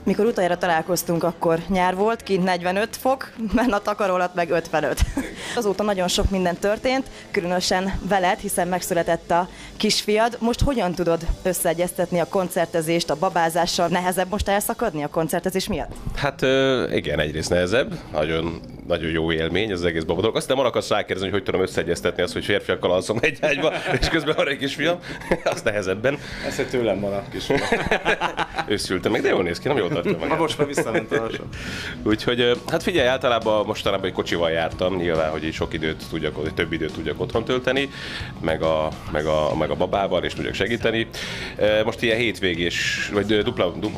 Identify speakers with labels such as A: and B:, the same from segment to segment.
A: Mikor utoljára találkoztunk, akkor nyár volt, kint 45 fok, benne a takarólat meg 55. Azóta nagyon sok minden történt, különösen veled, hiszen megszületett a kisfiad. Most hogyan tudod összeegyeztetni a koncertezést a babázással? Nehezebb most elszakadni a koncertezés miatt?
B: Hát igen, egyrészt nehezebb, nagyon jó élmény ez az egész baba dolog. Aztán akarsz rákérdezni, hogy tudom összeegyeztetni azt, hogy férfiakkal alszom egy ágyba, és közben van egy kisfiam, azt nehezebben.
C: Ez, hogy tőlem van a kisfiam.
B: Őszültem meg, de jól néz ki, nem jól tartom meg.
C: Most már visszament a lassan.
B: Úgyhogy, hát figyelj, általában mostanában egy kocsival jártam, nyilván, hogy így sok időt tudjak, több időt tudjak otthon tölteni, meg a babával, és tudjak segíteni. Most ilyen hétvégés, vagy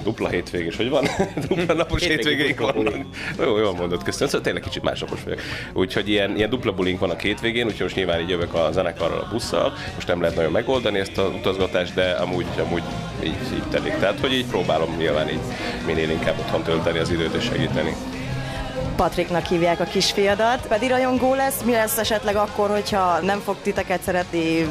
B: dupla hétvégés, hogy van? Dupla napos hétvégéink vannak. Jól mondod, köszönöm, szóval tényleg kicsit másnapos vagyok. Úgyhogy ilyen dupla bulink van a hétvégén, úgyhogy most nyilván így jövök a zenekarral, a busszal. Most nem lehet nagyon megoldani ezt az utazgatást, de amúgy így telik. Tehát, hogy így próbálom nyilván így minél inkább otthon tölteni az időt és segíteni.
A: Patriknak hívják a kisfiadat, pedig rajongó lesz. Mi lesz esetleg akkor, hogyha nem fog titeket szeretni?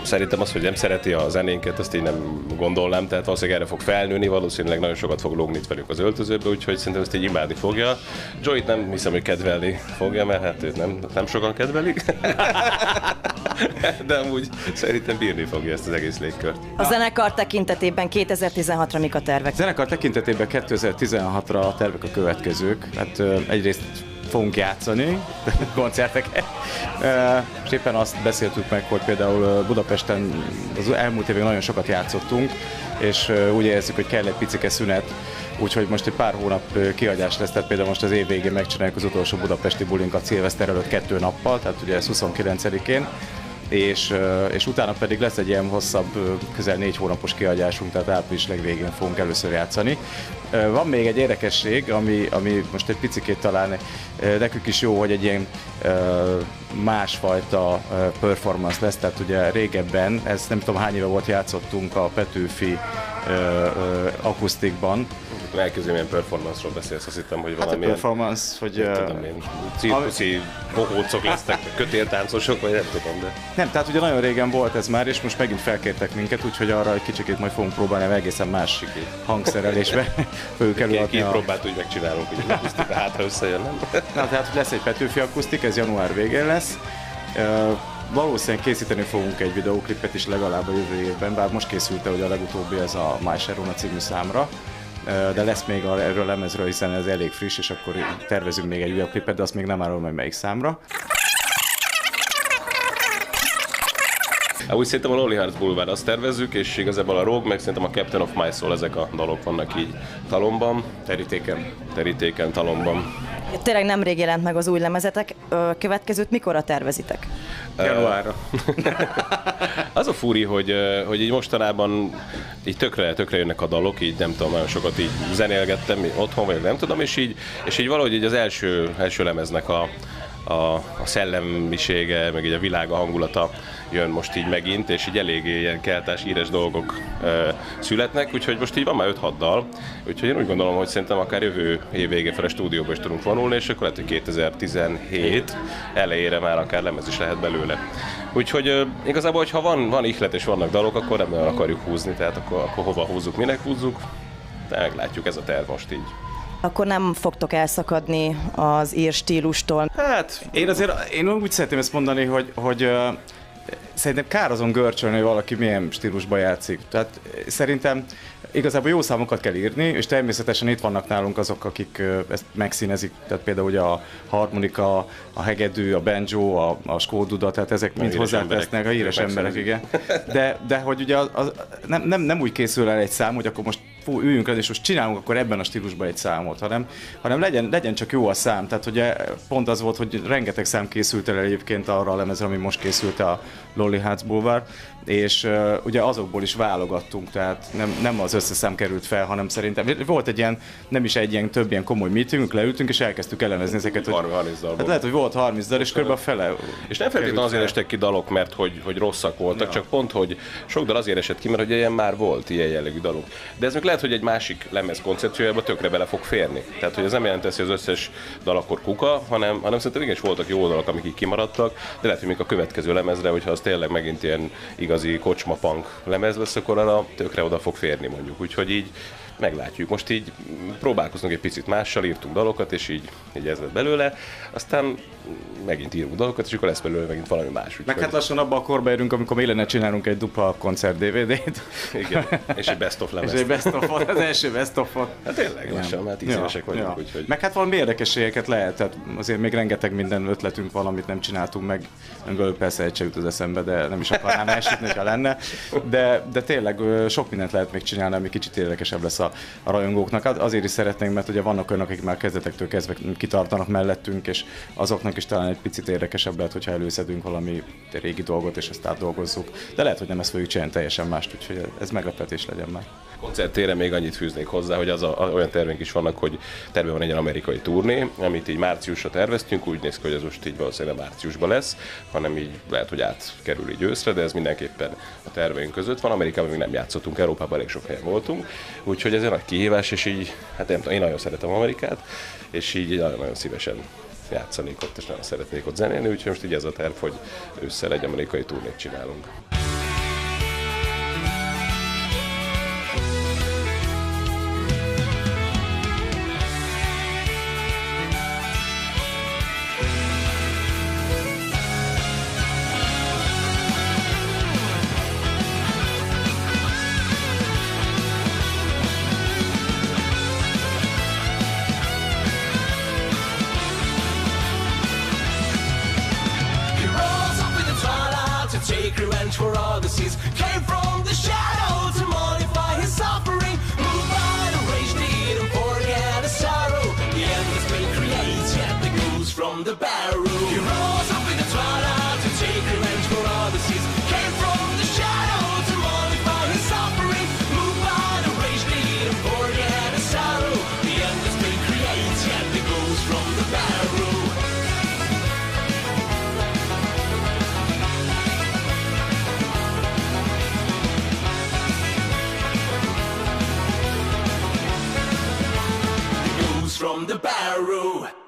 B: Szerintem az, hogy nem szereti a zenénket, azt így nem gondolnám, tehát valószínűleg erre fog felnőni, valószínűleg nagyon sokat fog lógni itt velük az öltözőbe, úgyhogy szerintem ezt így imádni fogja. Joey-t nem hiszem, hogy kedvelni fogja, mert hát őt nem sokan kedvelik. De amúgy szerintem bírni fogja ezt az egész légkört.
A: A zenekar tekintetében 2016-ra mik a tervek?
C: A zenekar tekintetében 2016-ra a tervek a következők. Hát egyrészt fogunk játszani koncerteket. És éppen azt beszéltük meg, hogy például Budapesten az elmúlt évben nagyon sokat játszottunk, és úgy érezzük, hogy kell egy picike szünet, úgyhogy most egy pár hónap kiadás lesz, tehát például most az év végén megcsináljuk az utolsó budapesti bulinkat szilveszter előtt 2 nappal, tehát ugye ez 29-én. És utána pedig lesz egy ilyen hosszabb, közel 4 hónapos kiadásunk, tehát április legvégén fogunk először játszani. Van még egy érdekesség, ami most egy picikét talán nekünk is jó, hogy egy ilyen másfajta performance lesz, tehát ugye régebben, ez nem tudom hány éve volt, játszottunk a Petőfi akusztikban.
B: Elképzelem, milyen performance-ról beszélsz, azt hittem, hogy valami
C: performance, hogy...
B: tudom én, cirkuszi bohócok lesznek, kötéltáncosok, vagy nem tudom, de...
C: Nem, tehát ugye nagyon régen volt ez már, és most megint felkértek minket, úgyhogy arra egy kicsikét majd fogunk próbálni, mert egészen más hangszerelésbe fogjuk előadni.
B: Két próbát úgy megcsinálunk, hogy az akusztika hátra összejön, nem?
C: Na, tehát lesz egy Petőfi akusztik, ez január végén lesz. Valószínűleg készíteni fogunk egy videóklipet is legalább a jövő évben, bár most készült hogy a legutóbbi ez a My Sharona című számra. De lesz még erről a lemezről, hiszen ez elég friss, és akkor tervezünk még egy újabb klipet, de azt még nem árulom, hogy melyik számra.
B: Úgy szerintem a Lonely Hearts Boulevard azt tervezzük, és igazából a Rogue, meg szerintem a Captain of My Soul, ezek a dalok vannak így talomban. Terítéken, talomban.
A: Tényleg nemrég jelent meg az új lemezetek, következőt mikorra tervezitek?
C: Januárra.
B: Az a furi, hogy így mostanában így tökre jönnek a dalok, így nem tudom, nagyon sokat így zenélgettem, otthon vagyok, nem tudom, és így valahogy így az első lemeznek a szellemisége, meg így a világa, hangulata jön most így megint, és így eléggé ilyen keltás, íres dolgok születnek, úgyhogy most így van már 5-6 dal, úgyhogy én úgy gondolom, hogy szerintem akár jövő év végén fel a stúdióba is tudunk vonulni, és akkor lehet, hogy 2017 elejére már akár lemez is lehet belőle. Úgyhogy igazából, hogyha van ihlet és vannak dalok, akkor nem akarjuk húzni, tehát akkor hova húzzuk, minek húzzuk, de meglátjuk, ez a terv most így.
A: Akkor nem fogtok elszakadni az ír stílustól?
C: Hát, én úgy szeretném ezt mondani, hogy szerintem kár azon görcsölni, hogy valaki milyen stílusban játszik. Tehát szerintem igazából jó számokat kell írni, és természetesen itt vannak nálunk azok, akik ezt megszínezik, tehát például ugye a harmonika, a hegedű, a banjo, a skóduda, tehát ezek mind hozzátesznek, a híres emberek, igen. De hogy ugye nem úgy készül el egy szám, hogy akkor most üljünk le, és most csinálunk akkor ebben a stílusban egy számot, hanem legyen csak jó a szám. Tehát ugye pont az volt, hogy rengeteg szám készült el egyébként arra a lemezre, ami most készült a Lonely Hearts Boulevard, és ugye azokból is válogattunk, tehát nem az összeszám került fel, hanem szerintem volt egy ilyen, nem is egy ilyen, több ilyen komoly meetingünk, leültünk és elkezdtük elemezni ezeket.
B: 30 dalból.
C: Hát lehet, hogy volt 30 dal, és körülbelül a fele.
B: És nem feltétlenül azért estek ki dalok, mert hogy rosszak voltak, csak pont, hogy sok dal azért esett ki, mert hogy ilyen már volt ilyen jellegű dalunk. De ez meg lehet, hogy egy másik lemez koncepciójába tökre bele fog férni. Tehát, hogy ez nem jelenti, hogy az összes dal akkor kuka, hanem szerintem igenis voltak jó dalok, amik így kimaradtak, de lehet, hogy még a következő lemezre, hogyha az tényleg megint ilyen igazi kocsma-punk lemez lesz, akkor arra tökre oda fog férni mondjuk. Úgyhogy így meglátjuk. Most így próbálkozunk egy picit mással, írtunk dalokat, és így ez lett belőle. Aztán megint írunk dalokat, és akkor lesz belőle megint valami más.
C: Meg hát lassan abba a korba érünk, amikor még lenne csinálunk egy dupla koncert DVD-t.
B: Igen, és egy best of lemez.
C: És egy best of, az első best of-ot.
B: Hát tényleg lassan, már 10 évesek vagyunk, úgyhogy...
C: Meg hát valami érdekességeket lehet, tehát azért még rengeteg minden ötletünk van, amit nem csináltunk meg. Ebből persze egy se jut az eszembe, de nem is akarnám elsütni, ha lenne. De tényleg sok mindent lehet még csinálni, ami kicsit érdekesebb lesz a rajongóknak. Azért is szeretnénk, mert ugye vannak olyanok, akik már kezdetektől kezdve kitartanak mellettünk, és azoknak is talán egy picit érdekesebb lehet, hogyha előszedünk valami régi dolgot, és ezt átdolgozzuk. De lehet, hogy nem ezt fogjuk csinálni, teljesen mást, úgyhogy ez meglepetés legyen már.
B: Koncertére még annyit fűznék hozzá, hogy olyan tervünk is vannak, hogy terve van egy amerikai turné, amit így márciusra terveztünk, úgy néz ki, hogy ez most így valószínűleg márciusban lesz, hanem így lehet, hogy átkerül így őszre, de ez mindenképpen a terveink között van. Amerikában még nem játszottunk, Európában elég sok helyen voltunk, úgyhogy ez egy nagy kihívás, és így, hát nem tudom, én nagyon szeretem Amerikát, és így nagyon szívesen játszanék ott, és nagyon szeretnék ott zenélni, úgyhogy most így ez a terv, hogy ősszel egy amerikai turnét csinálunk.
D: Take revenge for all the seas. Came from the shadow to mollify his suffering. Move by the rage, need and forget his sorrow. The endless pain creates, yet the goose from the barrow. He rose up in the twilight to take revenge for all the seas. Came from the shadow to mollify his suffering. Move by the rage, need and forget his sorrow. The endless pain creates, yet the goose from the barrow. From the barrow.